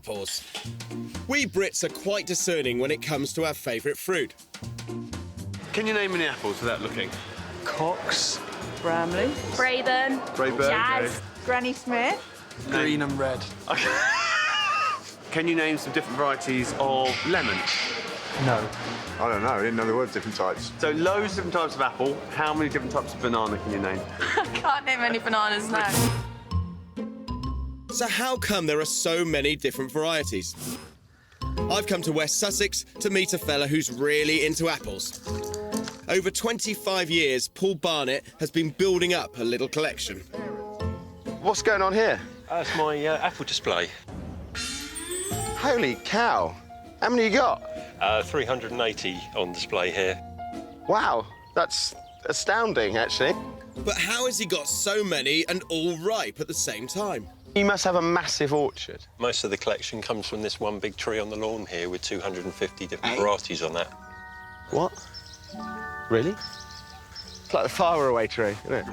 apples. We Brits are quite discerning when it comes to our favourite fruit. Can you name any apples without looking? Cox. Bramley. Braeburn. Jazz. Granny Smith. Green and red. Okay. Can you name some different varieties of lemon? No. I don't know. I didn't know there were different types. So loads of different types of apple. How many different types of banana can you name? I can't name any bananas now. So how come there are so many different varieties? I've come to West Sussex to meet a fella who's really into apples. Over 25 years, Paul Barnett has been building up a little collection. What's going on here? That's my apple display. Holy cow. How many you got? 380 on display here. Wow, that's astounding, actually. But how has he got so many and all ripe at the same time? You must have a massive orchard. Most of the collection comes from this one big tree on the lawn here with 250 different varieties on that. What? Really? It's like the faraway tree, isn't it?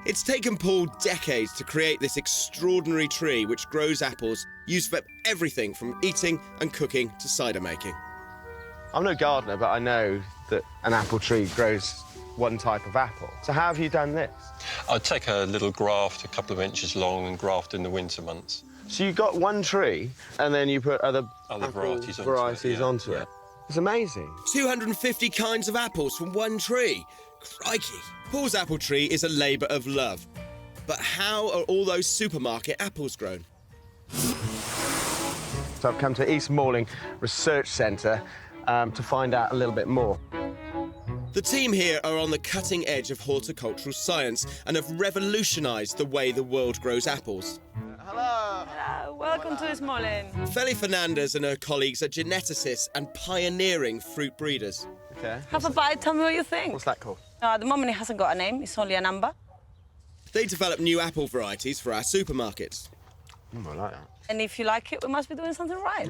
It's taken Paul decades to create this extraordinary tree which grows apples used for everything from eating and cooking to cider making. I'm no gardener, but I know that an apple tree grows one type of apple. So how have you done this? I'd take a little graft a couple of inches long and graft in the winter months. So you got one tree, and then you put other varieties onto it. It's amazing. 250 kinds of apples from one tree. Crikey. Paul's apple tree is a labour of love. But how are all those supermarket apples grown? So I've come to East Malling Research Centre to find out a little bit more. The team here are on the cutting edge of horticultural science and have revolutionised the way the world grows apples. Hello. Hello, welcome to East Malling. Feli Fernandez and her colleagues are geneticists and pioneering fruit breeders. Okay. Have a bite, tell me what you think. What's that called? At the moment, it hasn't got a name, it's only a number. They develop new apple varieties for our supermarkets. I like that. And if you like it, we must be doing something right.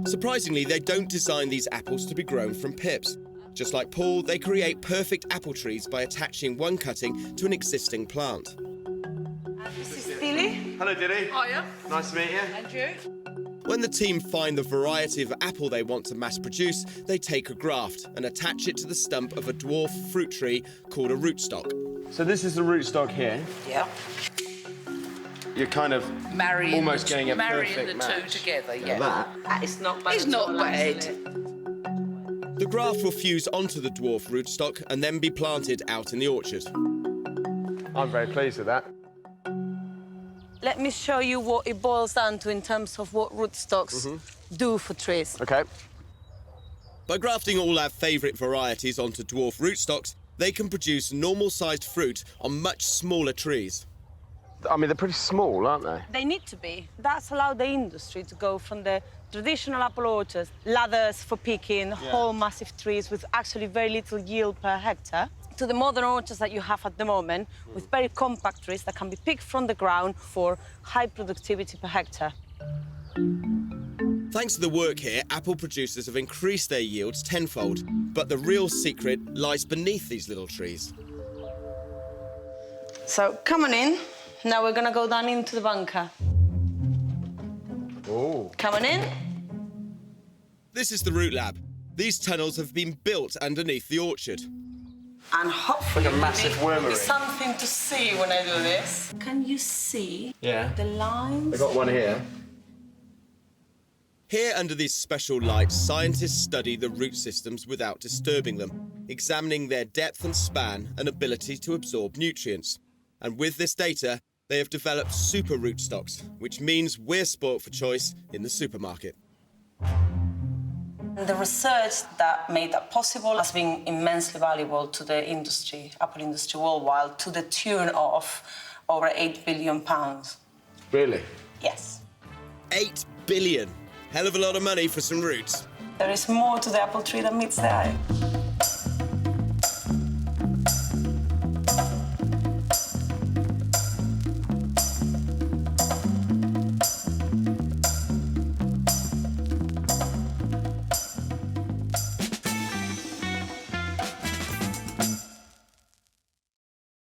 Surprisingly, they don't design these apples to be grown from pips. Just like Paul, they create perfect apple trees by attaching one cutting to an existing plant. This is Tilly. Hello, Diddy. Hiya. Nice to meet you. And you? When the team find the variety of apple they want to mass produce, they take a graft and attach it to the stump of a dwarf fruit tree called a rootstock. So this is the rootstock here. Yeah. You're kind of almost getting a perfect marrying the match. two together, yeah. That. It's not bad. It's not bad. The graft will fuse onto the dwarf rootstock and then be planted out in the orchard. I'm very pleased with that. Let me show you what it boils down to in terms of what rootstocks do for trees. OK. By grafting all our favourite varieties onto dwarf rootstocks, they can produce normal-sized fruit on much smaller trees. I mean, they're pretty small, aren't they? They need to be. That's allowed the industry to go from the traditional apple orchards, ladders for picking, whole massive trees with actually very little yield per hectare, to the modern orchards that you have at the moment, with very compact trees that can be picked from the ground for high productivity per hectare. Thanks to the work here, apple producers have increased their yields tenfold. But the real secret lies beneath these little trees. So, come on in. Now we're going to go down into the bunker. Oh. Come on in. This is the root lab. These tunnels have been built underneath the orchard. And hopefully Like a massive there'll be wormery. something to see when I do this. Can you see the lines? We've got one here. Here, under these special lights, scientists study the root systems without disturbing them, examining their depth and span and ability to absorb nutrients. And with this data, they have developed super rootstocks, which means we're spoilt for choice in the supermarket. The research that made that possible has been immensely valuable to the industry, apple industry worldwide, to the tune of over £8 billion. Really? Yes. 8 billion. Hell of a lot of money for some roots. There is more to the apple tree than meets the eye.